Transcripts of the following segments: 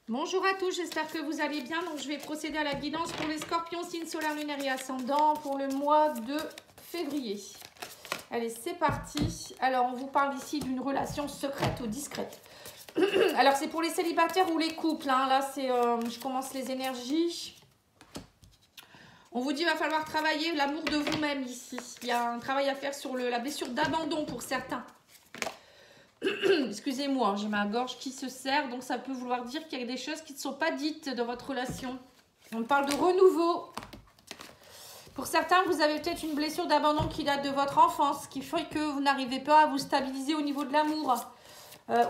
Bonjour à tous, j'espère que vous allez bien. Donc je vais procéder à la guidance pour les scorpions, signe solaire, lunaire et ascendant pour le mois de février. Allez, c'est parti. Alors, on vous parle ici d'une relation secrète ou discrète. Alors, c'est pour les célibataires ou les couples. Hein. Là, c'est, je commence les énergies. On vous dit qu'il va falloir travailler l'amour de vous-même ici. Il y a un travail à faire sur la blessure d'abandon pour certains. Excusez-moi, j'ai ma gorge qui se serre, donc ça peut vouloir dire qu'il y a des choses qui ne sont pas dites dans votre relation. On parle de renouveau. Pour certains, vous avez peut-être une blessure d'abandon qui date de votre enfance, qui fait que vous n'arrivez pas à vous stabiliser au niveau de l'amour.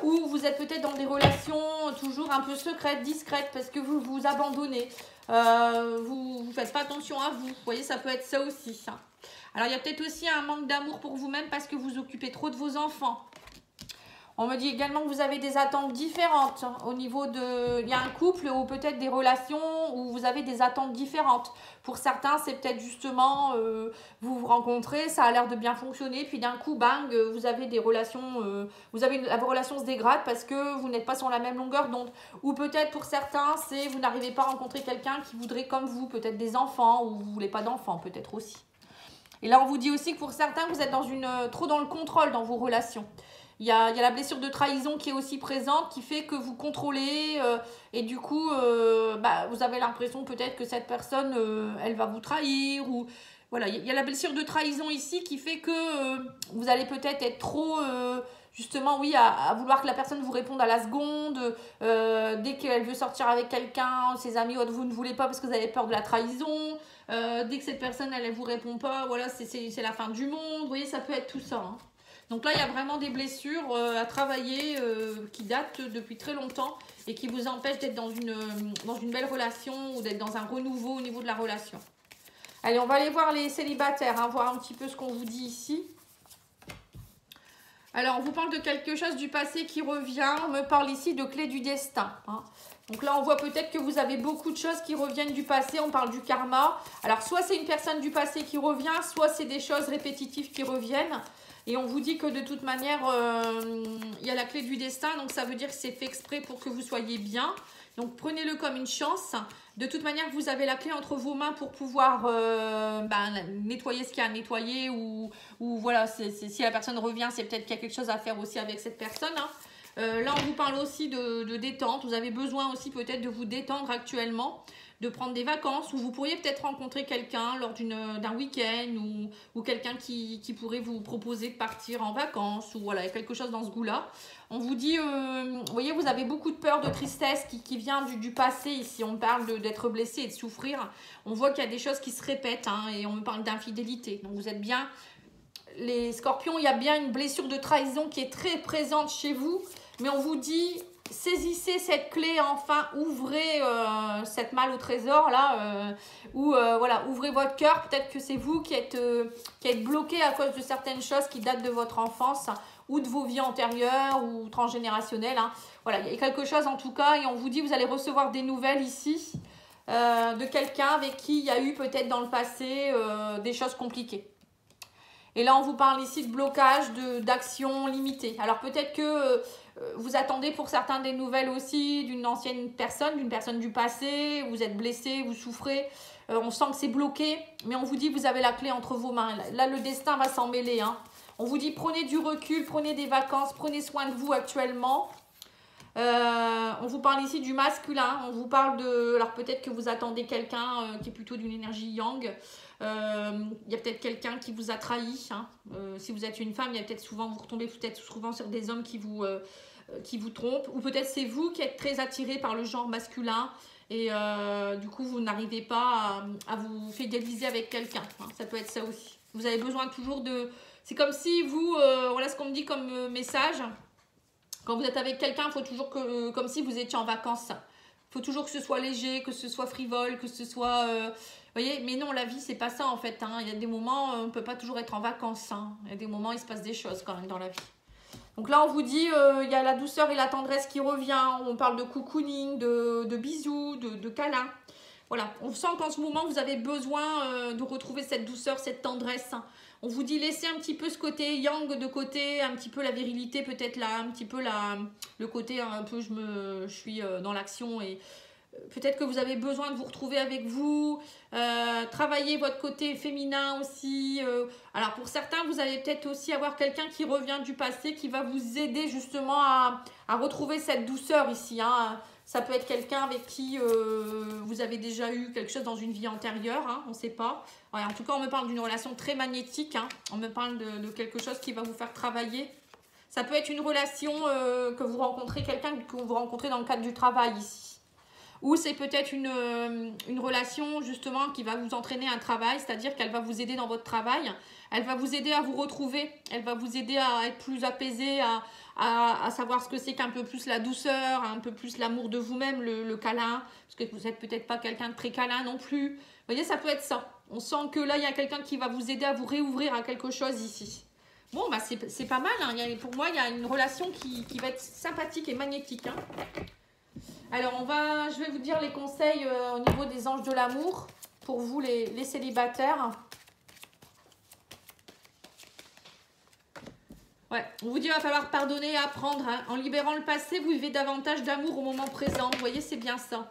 Ou vous êtes peut-être dans des relations toujours un peu secrètes, discrètes, parce que vous vous abandonnez. Vous ne faites pas attention à vous. Vous voyez, ça peut être ça aussi. Hein. Alors, il y a peut-être aussi un manque d'amour pour vous-même parce que vous occupez trop de vos enfants. On me dit également que vous avez des attentes différentes au niveau de... Il y a un couple ou peut-être des relations où vous avez des attentes différentes. Pour certains, c'est peut-être justement, vous vous rencontrez, ça a l'air de bien fonctionner, puis d'un coup, bang, vous avez des relations, la relation se dégrade parce que vous n'êtes pas sur la même longueur d'onde. Ou peut-être pour certains, c'est vous n'arrivez pas à rencontrer quelqu'un qui voudrait comme vous, peut-être des enfants, ou vous ne voulez pas d'enfants, peut-être aussi. Et là, on vous dit aussi que pour certains, vous êtes trop dans le contrôle dans vos relations. Il y a la blessure de trahison qui est aussi présente, qui fait que vous contrôlez et du coup, vous avez l'impression peut-être que cette personne, elle va vous trahir. Ou voilà, il y a la blessure de trahison ici qui fait que vous allez peut-être être trop, justement, oui, à vouloir que la personne vous réponde à la seconde. Dès qu'elle veut sortir avec quelqu'un, ses amis, vous ne voulez pas parce que vous avez peur de la trahison. Dès que cette personne, elle vous répond pas, voilà, c'est la fin du monde. Vous voyez, ça peut être tout ça, hein. Donc là, il y a vraiment des blessures à travailler qui datent depuis très longtemps et qui vous empêchent d'être dans une belle relation ou d'être dans un renouveau au niveau de la relation. Allez, on va aller voir les célibataires, hein, voir un petit peu ce qu'on vous dit ici. Alors, on vous parle de quelque chose du passé qui revient. On me parle ici de clé du destin. Hein. Donc là, on voit peut-être que vous avez beaucoup de choses qui reviennent du passé. On parle du karma. Alors, soit c'est une personne du passé qui revient, soit c'est des choses répétitives qui reviennent. Et on vous dit que de toute manière, il y a la clé du destin. Donc, ça veut dire que c'est fait exprès pour que vous soyez bien. Donc, prenez-le comme une chance. De toute manière, vous avez la clé entre vos mains pour pouvoir nettoyer ce qu'il y a à nettoyer. Ou voilà, si la personne revient, c'est peut-être qu'il y a quelque chose à faire aussi avec cette personne. Hein. Là, on vous parle aussi de détente. Vous avez besoin aussi peut-être de vous détendre actuellement, de prendre des vacances, ou vous pourriez peut-être rencontrer quelqu'un lors d'un week-end ou quelqu'un qui pourrait vous proposer de partir en vacances, ou voilà, quelque chose dans ce goût-là. On vous dit, vous voyez, vous avez beaucoup de peur, de tristesse qui vient du passé. Ici, on parle d'être blessé et de souffrir. On voit qu'il y a des choses qui se répètent, hein, et on me parle d'infidélité. Donc, vous êtes bien... Les scorpions, il y a bien une blessure de trahison qui est très présente chez vous. Mais on vous dit, saisissez cette clé, enfin, ouvrez cette malle au trésor, là. Voilà, ouvrez votre cœur. Peut-être que c'est vous qui êtes bloqué à cause de certaines choses qui datent de votre enfance ou de vos vies antérieures ou transgénérationnelles. Hein. Voilà, il y a quelque chose en tout cas. Et on vous dit, vous allez recevoir des nouvelles ici de quelqu'un avec qui il y a eu peut-être dans le passé des choses compliquées. Et là, on vous parle ici de blocage, d'actions limitées. Alors, peut-être que vous attendez pour certains des nouvelles aussi d'une ancienne personne, d'une personne du passé. Vous êtes blessé, vous souffrez. On sent que c'est bloqué. Mais on vous dit, vous avez la clé entre vos mains. Là, le destin va s'en mêler. Hein. On vous dit, prenez du recul, prenez des vacances, prenez soin de vous actuellement. On vous parle ici du masculin. On vous parle de... Alors, peut-être que vous attendez quelqu'un qui est plutôt d'une énergie yang. Il y a peut-être quelqu'un qui vous a trahi. Hein. Si vous êtes une femme, il y a peut-être souvent, vous retombez peut-être souvent sur des hommes qui vous trompent. Ou peut-être c'est vous qui êtes très attiré par le genre masculin. Et du coup, vous n'arrivez pas à vous fidéliser avec quelqu'un. Hein. Ça peut être ça aussi. Vous avez besoin toujours de... C'est comme si vous... voilà ce qu'on me dit comme message. Quand vous êtes avec quelqu'un, il faut toujours que... comme si vous étiez en vacances. Il faut toujours que ce soit léger, que ce soit frivole, que ce soit... vous voyez, mais non, la vie, c'est pas ça en fait. Hein. Il y a des moments, on ne peut pas toujours être en vacances. Hein. Il y a des moments, il se passe des choses quand même dans la vie. Donc là, on vous dit, il y a la douceur et la tendresse qui revient. On parle de cocooning, de bisous, de câlins. Voilà, on sent qu'en ce moment, vous avez besoin de retrouver cette douceur, cette tendresse. Hein. On vous dit laissez un petit peu ce côté yang de côté, un petit peu la virilité peut-être là, un petit peu le côté un peu je suis dans l'action et peut-être que vous avez besoin de vous retrouver avec vous, travailler votre côté féminin aussi. Alors pour certains, vous allez peut-être aussi avoir quelqu'un qui revient du passé, qui va vous aider justement à retrouver cette douceur ici. Hein. Ça peut être quelqu'un avec qui vous avez déjà eu quelque chose dans une vie antérieure, hein, on ne sait pas. Ouais, en tout cas, on me parle d'une relation très magnétique, hein. On me parle de quelque chose qui va vous faire travailler. Ça peut être une relation que vous rencontrez, quelqu'un que vous rencontrez dans le cadre du travail ici. Ou c'est peut-être une relation justement qui va vous entraîner un travail, c'est-à-dire qu'elle va vous aider dans votre travail, elle va vous aider à vous retrouver, elle va vous aider à être plus apaisé, à savoir ce que c'est qu'un peu plus la douceur, un peu plus l'amour de vous-même, le câlin, parce que vous n'êtes peut-être pas quelqu'un de très câlin non plus. Vous voyez, ça peut être ça. On sent que là, il y a quelqu'un qui va vous aider à vous réouvrir à quelque chose ici. Bon, bah c'est pas mal. Hein. Pour moi, il y a une relation qui va être sympathique et magnétique. Hein. Alors, je vais vous dire les conseils au niveau des anges de l'amour pour vous, les célibataires. Ouais, on vous dit qu'il va falloir pardonner et apprendre. Hein. En libérant le passé, vous vivez davantage d'amour au moment présent. Vous voyez, c'est bien ça.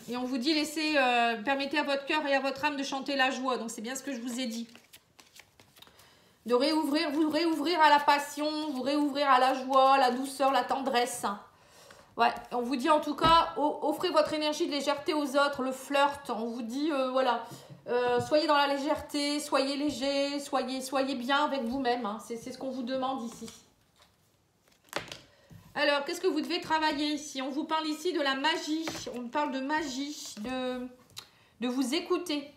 Et on vous dit permettez à votre cœur et à votre âme de chanter la joie. Donc, c'est bien ce que je vous ai dit. De vous réouvrir à la passion, vous réouvrir à la joie, la douceur, la tendresse. Ouais, on vous dit en tout cas, offrez votre énergie de légèreté aux autres, le flirt. On vous dit, voilà, soyez dans la légèreté, soyez léger, soyez bien avec vous-même. Hein. C'est ce qu'on vous demande ici. Alors, qu'est-ce que vous devez travailler ici? On vous parle ici de la magie. On parle de magie, de vous écouter.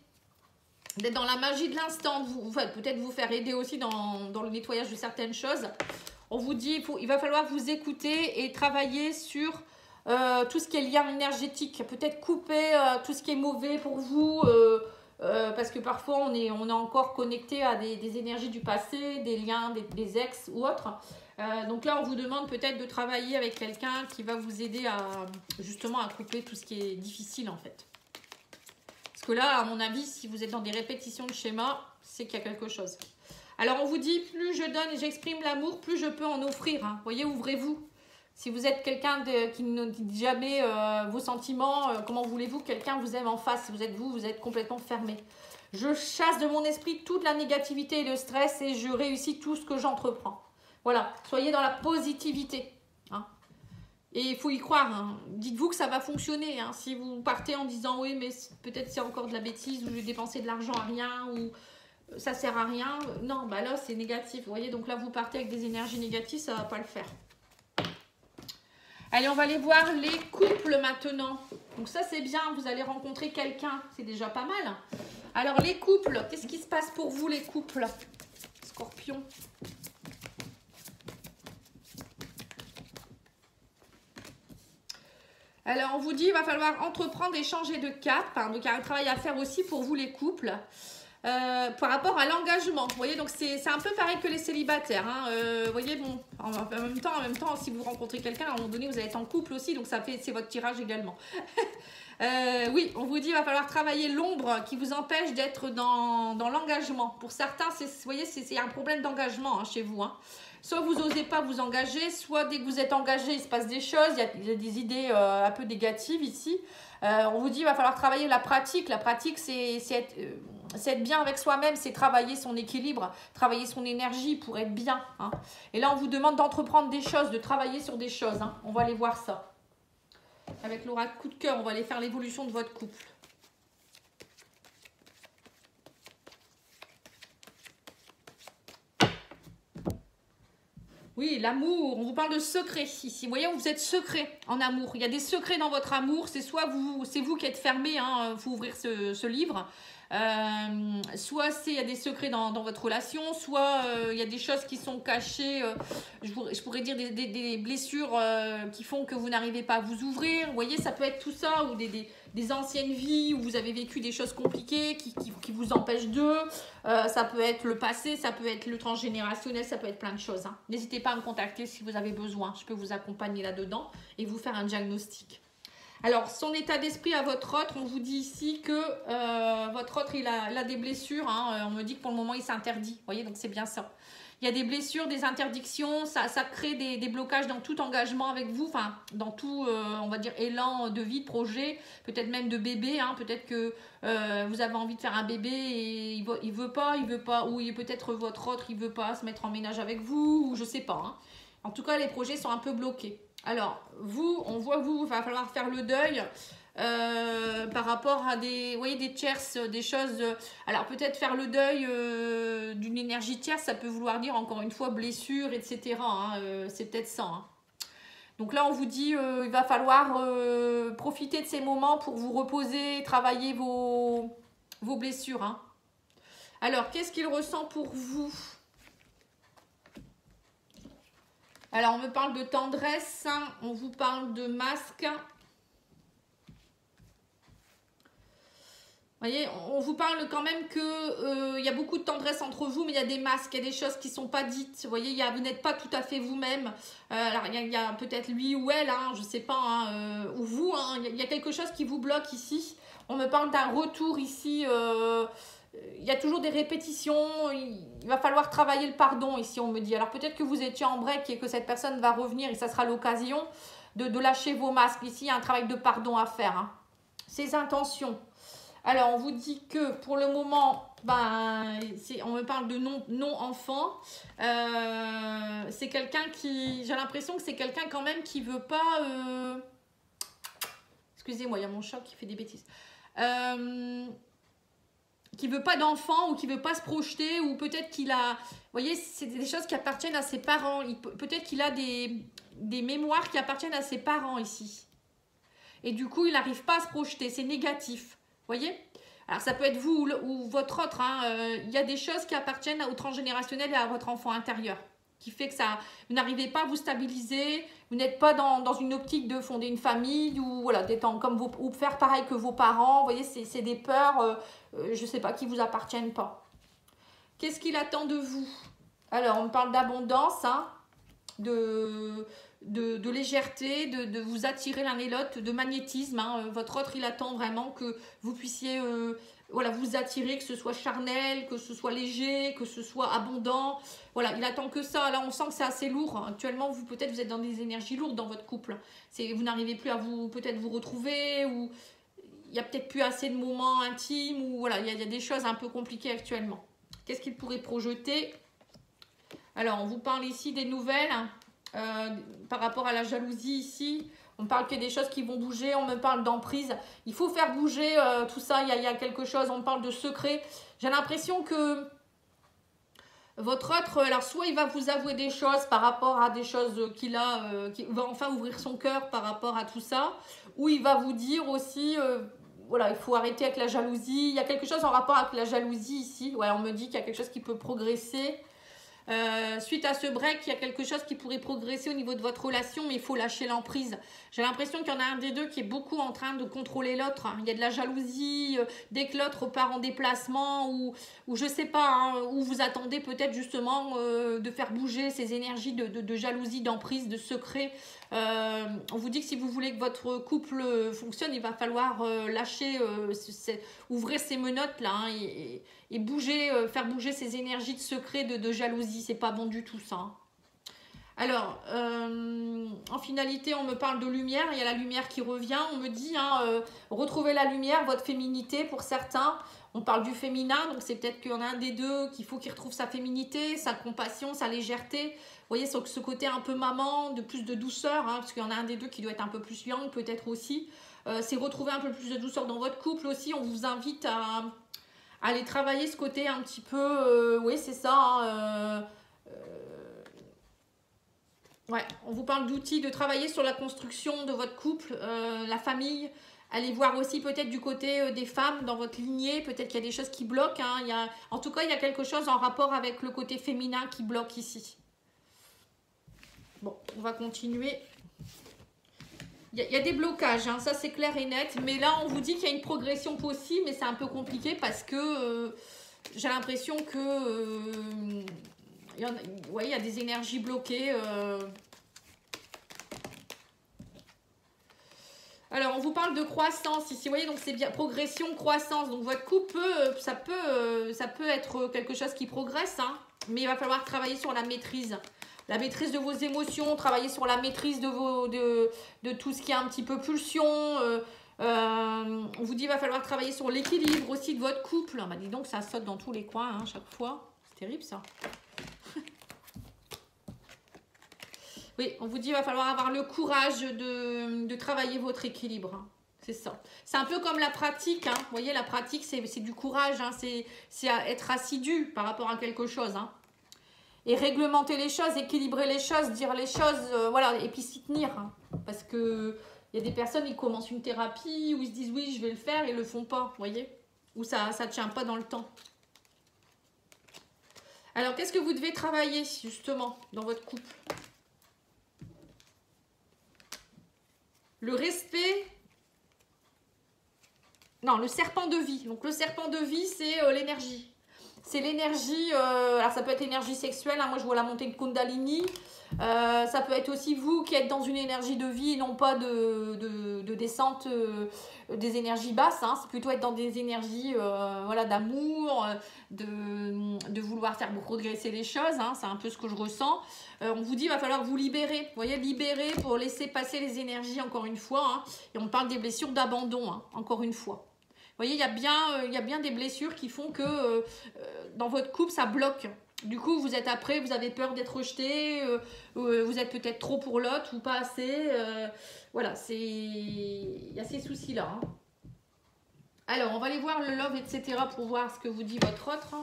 D'être dans la magie de l'instant, peut-être vous faire aider aussi dans le nettoyage de certaines choses. On vous dit il va falloir vous écouter et travailler sur tout ce qui est lien énergétique. Peut-être couper tout ce qui est mauvais pour vous, parce que parfois on est encore connecté à des énergies du passé, des liens, des ex ou autres. Donc là, on vous demande peut-être de travailler avec quelqu'un qui va vous aider justement à couper tout ce qui est difficile en fait. Parce que là, à mon avis, si vous êtes dans des répétitions de schémas, c'est qu'il y a quelque chose. Alors, on vous dit, plus je donne et j'exprime l'amour, plus je peux en offrir. Hein. Vous voyez, ouvrez-vous. Si vous êtes quelqu'un qui ne dit jamais vos sentiments, comment voulez-vous que quelqu'un vous aime en face? Si vous êtes complètement fermé. Je chasse de mon esprit toute la négativité et le stress et je réussis tout ce que j'entreprends. Voilà, soyez dans la positivité. Hein. Et il faut y croire, hein. Dites-vous que ça va fonctionner. Hein. Si vous partez en disant oui, mais peut-être c'est encore de la bêtise, ou je vais dépenser de l'argent à rien, ou ça sert à rien. Non, bah là c'est négatif. Vous voyez, donc là vous partez avec des énergies négatives, ça ne va pas le faire. Allez, on va aller voir les couples maintenant. Donc ça c'est bien, vous allez rencontrer quelqu'un, c'est déjà pas mal. Alors les couples, qu'est-ce qui se passe pour vous les couples? Scorpion. Alors, on vous dit qu'il va falloir entreprendre et changer de cap. Hein, donc, il y a un travail à faire aussi pour vous, les couples, par rapport à l'engagement. Vous voyez, donc c'est un peu pareil que les célibataires. Hein, vous voyez, bon, en même temps, si vous rencontrez quelqu'un, à un moment donné, vous allez être en couple aussi. Donc, c'est votre tirage également. Oui, on vous dit qu'il va falloir travailler l'ombre qui vous empêche d'être dans l'engagement. Pour certains, vous voyez, c'est un problème d'engagement hein, chez vous. Hein. Soit vous n'osez pas vous engager, soit dès que vous êtes engagé, il se passe des choses, il y a des idées un peu négatives ici. On vous dit qu'il va falloir travailler la pratique. La pratique, c'est être bien avec soi-même, c'est travailler son équilibre, travailler son énergie pour être bien. Hein. Et là, on vous demande d'entreprendre des choses, de travailler sur des choses. Hein. On va aller voir ça. Avec l'oracle coup de cœur, on va aller faire l'évolution de votre couple. Oui, l'amour, on vous parle de secret ici. Vous voyez, vous êtes secret en amour. Il y a des secrets dans votre amour. C'est soit c'est vous qui êtes fermé, hein, faut ouvrir ce livre. Soit il y a des secrets dans votre relation, soit il y a des choses qui sont cachées, je pourrais dire des blessures qui font que vous n'arrivez pas à vous ouvrir. Vous voyez, ça peut être tout ça, ou des anciennes vies où vous avez vécu des choses compliquées qui vous empêchent d'eux. Ça peut être le passé, ça peut être le transgénérationnel, ça peut être plein de choses. Hein. N'hésitez pas à me contacter si vous avez besoin. Je peux vous accompagner là-dedans et vous faire un diagnostic. Alors, son état d'esprit à votre autre, on vous dit ici que votre autre, il a des blessures. Hein, on me dit que pour le moment, il s'interdit. Vous voyez, donc c'est bien ça. Il y a des blessures, des interdictions, ça crée des blocages dans tout engagement avec vous, enfin, dans tout, on va dire, élan de vie, de projet, peut-être même de bébé. Hein, peut-être que vous avez envie de faire un bébé et il veut pas, ou peut-être votre autre, il veut pas se mettre en ménage avec vous, ou je sais pas. Hein. En tout cas, les projets sont un peu bloqués. Alors, vous, on voit vous, il va falloir faire le deuil par rapport à des, vous voyez, des tierces, des choses. Alors, peut-être faire le deuil d'une énergie tierce, ça peut vouloir dire, encore une fois, blessure, etc. Hein, c'est peut-être ça. Hein. Donc là, on vous dit, il va falloir profiter de ces moments pour vous reposer, travailler vos blessures. Hein. Alors, qu'est-ce qu'il ressent pour vous ? Alors, on me parle de tendresse, hein, on vous parle de masque. Vous voyez, on vous parle quand même que y a beaucoup de tendresse entre vous, mais il y a des masques, il y a des choses qui ne sont pas dites. Vous voyez, vous n'êtes pas tout à fait vous-même. Alors, il y a peut-être lui ou elle, hein, je ne sais pas, hein, ou vous, hein, il y a quelque chose qui vous bloque ici. On me parle d'un retour ici. Il y a toujours des répétitions, il va falloir travailler le pardon ici, on me dit. Alors peut-être que vous étiez en break et que cette personne va revenir et ça sera l'occasion de lâcher vos masques. Ici, il y a un travail de pardon à faire. Hein. Ses intentions. Alors, on vous dit que pour le moment, ben, on me parle de non-enfant. C'est quelqu'un qui... J'ai l'impression que c'est quelqu'un quand même qui ne veut pas... Excusez-moi, il y a mon chat qui fait des bêtises. Qui veut pas d'enfant ou qui veut pas se projeter ou peut-être qu'il a... Vous voyez, c'est des choses qui appartiennent à ses parents. Peut-être qu'il a des mémoires qui appartiennent à ses parents ici. Et du coup, il n'arrive pas à se projeter. C'est négatif. Vous voyez ? Alors, ça peut être vous ou votre autre. Hein. Il y a des choses qui appartiennent au transgénérationnel et à votre enfant intérieur. Qui fait que ça, vous n'arrivez pas à vous stabiliser, vous n'êtes pas dans une optique de fonder une famille ou voilà, d'être comme vous, ou faire pareil que vos parents. Vous voyez, c'est des peurs, je ne sais pas, qui ne vous appartiennent pas. Qu'est-ce qu'il attend de vous? Alors, on me parle d'abondance, hein, de légèreté, de vous attirer l'un et l'autre, de magnétisme. Hein. Votre autre, il attend vraiment que vous puissiez... voilà, vous attirer, que ce soit charnel, que ce soit léger, que ce soit abondant. Voilà, il attend que ça. Là, on sent que c'est assez lourd. Actuellement, peut-être vous êtes dans des énergies lourdes dans votre couple. Vous n'arrivez plus à peut-être vous retrouver ou il n'y a peut-être plus assez de moments intimes ou voilà, il y a des choses un peu compliquées actuellement. Qu'est-ce qu'il pourrait projeter? Alors, on vous parle ici des nouvelles par rapport à la jalousie ici. On parle qu'il y a des choses qui vont bouger, on me parle d'emprise. Il faut faire bouger tout ça, il y a quelque chose, on me parle de secret. J'ai l'impression que votre autre, alors soit il va vous avouer des choses par rapport à des choses qu'il a, qui va enfin ouvrir son cœur par rapport à tout ça, ou il va vous dire aussi, voilà, il faut arrêter avec la jalousie. Il y a quelque chose en rapport avec la jalousie ici. Ouais, on me dit qu'il y a quelque chose qui peut progresser. Suite à ce break, il y a quelque chose qui pourrait progresser au niveau de votre relation, mais il faut lâcher l'emprise. J'ai l'impression qu'il y en a un des deux qui est beaucoup en train de contrôler l'autre. Il y a de la jalousie, dès que l'autre part en déplacement, ou je sais pas, hein, où vous attendez peut-être justement de faire bouger ces énergies de jalousie, d'emprise, de secret. On vous dit que si vous voulez que votre couple fonctionne, il va falloir lâcher, ouvrir ces menottes là, hein, et bouger, faire bouger ces énergies de secret, de jalousie. C'est pas bon du tout ça. Hein. Alors, en finalité, on me parle de lumière. Il y a la lumière qui revient. On me dit, hein, retrouvez la lumière, votre féminité pour certains. On parle du féminin, donc c'est peut-être qu'il y en a un des deux qu'il faut qu'il retrouve sa féminité, sa compassion, sa légèreté. Vous voyez, ce côté un peu maman, de plus de douceur, hein, parce qu'il y en a un des deux qui doit être un peu plus yang peut-être aussi. C'est retrouver un peu plus de douceur dans votre couple aussi. On vous invite à aller travailler ce côté un petit peu... oui, c'est ça. Hein, ouais, on vous parle d'outils, de travailler sur la construction de votre couple, la famille. Allez voir aussi peut-être du côté des femmes dans votre lignée. Peut-être qu'il y a des choses qui bloquent. Hein. En tout cas, il y a quelque chose en rapport avec le côté féminin qui bloque ici. Bon, on va continuer. Il y a des blocages, hein, ça c'est clair et net. Mais là, on vous dit qu'il y a une progression possible, mais c'est un peu compliqué parce que j'ai l'impression que... ouais, il y a des énergies bloquées. Alors, on vous parle de croissance ici, vous voyez, donc c'est bien progression, croissance. Donc, votre couple, ça peut être quelque chose qui progresse, hein, mais il va falloir travailler sur la maîtrise. La maîtrise de vos émotions, travailler sur la maîtrise de tout ce qui est un petit peu pulsion. On vous dit qu'il va falloir travailler sur l'équilibre aussi de votre couple. Bah, dis donc, ça saute dans tous les coins, hein, chaque fois. C'est terrible, ça. Oui, on vous dit qu'il va falloir avoir le courage de travailler votre équilibre. Hein. C'est ça. C'est un peu comme la pratique. Hein. Vous voyez, la pratique, c'est du courage. Hein. C'est être assidu par rapport à quelque chose. Hein. Et réglementer les choses, équilibrer les choses, dire les choses, voilà, et puis s'y tenir. Hein. Parce que il y a des personnes, ils commencent une thérapie, où ils se disent oui, je vais le faire, et ils le font pas, vous voyez. Ou ça ne tient pas dans le temps. Alors, qu'est-ce que vous devez travailler, justement, dans votre couple? Le respect. Non, le serpent de vie. Donc, le serpent de vie, c'est l'énergie. C'est l'énergie, alors ça peut être l'énergie sexuelle, hein, moi je vois la montée de Kundalini. Ça peut être aussi vous qui êtes dans une énergie de vie et non pas de descente des énergies basses. Hein. C'est plutôt être dans des énergies voilà, d'amour, de vouloir faire progresser les choses. Hein. C'est un peu ce que je ressens. On vous dit qu'il va falloir vous libérer. Vous voyez, libérer pour laisser passer les énergies encore une fois. Hein. Et on parle des blessures d'abandon, hein, encore une fois. Vous voyez, il y a bien des blessures qui font que dans votre couple, ça bloque. Du coup, vous êtes après, vous avez peur d'être rejeté, vous êtes peut-être trop pour l'autre ou pas assez. Voilà, il y a ces soucis-là. Hein. Alors, on va aller voir le love, etc. pour voir ce que vous dit votre autre.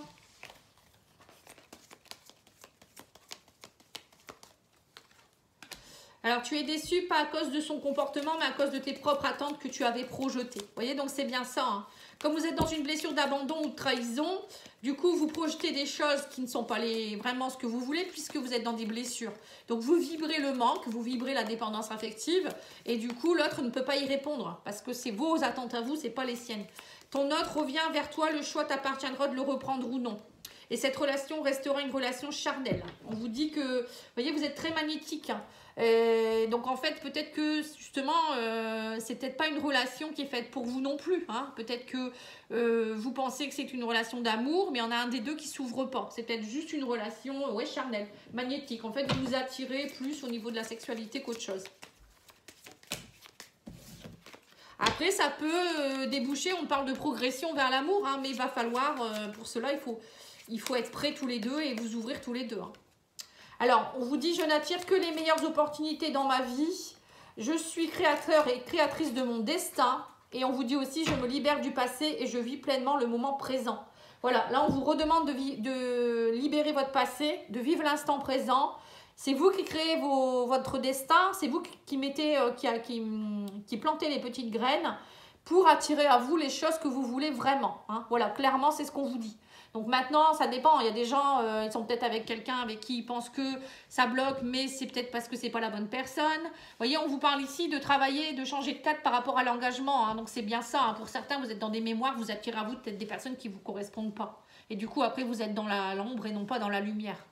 Alors, tu es déçu, pas à cause de son comportement, mais à cause de tes propres attentes que tu avais projetées. Vous voyez, donc c'est bien ça. Hein. Comme vous êtes dans une blessure d'abandon ou de trahison, du coup, vous projetez des choses qui ne sont pas vraiment ce que vous voulez, puisque vous êtes dans des blessures. Donc, vous vibrez le manque, vous vibrez la dépendance affective, et du coup, l'autre ne peut pas y répondre, parce que c'est vos attentes à vous, c'est pas les siennes. Ton autre revient vers toi, le choix t'appartiendra de le reprendre ou non. Et cette relation restera une relation charnelle. On vous dit que, vous voyez, vous êtes très magnétique. Hein. Donc en fait, peut-être que justement, c'est peut-être pas une relation qui est faite pour vous non plus. Hein. Peut-être que vous pensez que c'est une relation d'amour, mais il y en a un des deux qui s'ouvre pas. C'est peut-être juste une relation ouais, charnelle, magnétique. En fait, vous vous attirez plus au niveau de la sexualité qu'autre chose. Après, ça peut déboucher, on parle de progression vers l'amour, hein, mais il va falloir, pour cela, il faut être prêts tous les deux et vous ouvrir tous les deux. Hein. Alors, on vous dit, je n'attire que les meilleures opportunités dans ma vie. Je suis créateur et créatrice de mon destin. Et on vous dit aussi, je me libère du passé et je vis pleinement le moment présent. Voilà, là, on vous redemande de libérer votre passé, de vivre l'instant présent. C'est vous qui créez votre destin. C'est vous qui mettez, qui plantez les petites graines pour attirer à vous les choses que vous voulez vraiment. Hein. Voilà, clairement, c'est ce qu'on vous dit. Donc maintenant, ça dépend. Il y a des gens, ils sont peut-être avec quelqu'un avec qui ils pensent que ça bloque, mais c'est peut-être parce que c'est pas la bonne personne. Vous voyez, on vous parle ici de travailler, de changer de cadre par rapport à l'engagement. Hein. Donc c'est bien ça. Hein. Pour certains, vous êtes dans des mémoires, vous attirez à vous peut-être des personnes qui ne vous correspondent pas. Et du coup, après, vous êtes dans l'ombre et non pas dans la lumière.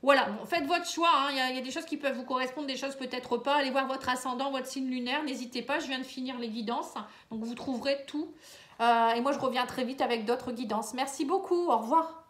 Voilà, bon, faites votre choix. Hein. Il y a des choses qui peuvent vous correspondre, des choses peut-être pas. Allez voir votre ascendant, votre signe lunaire. N'hésitez pas, je viens de finir les guidances. Donc vous trouverez tout. Et moi, je reviens très vite avec d'autres guidances. Merci beaucoup. Au revoir.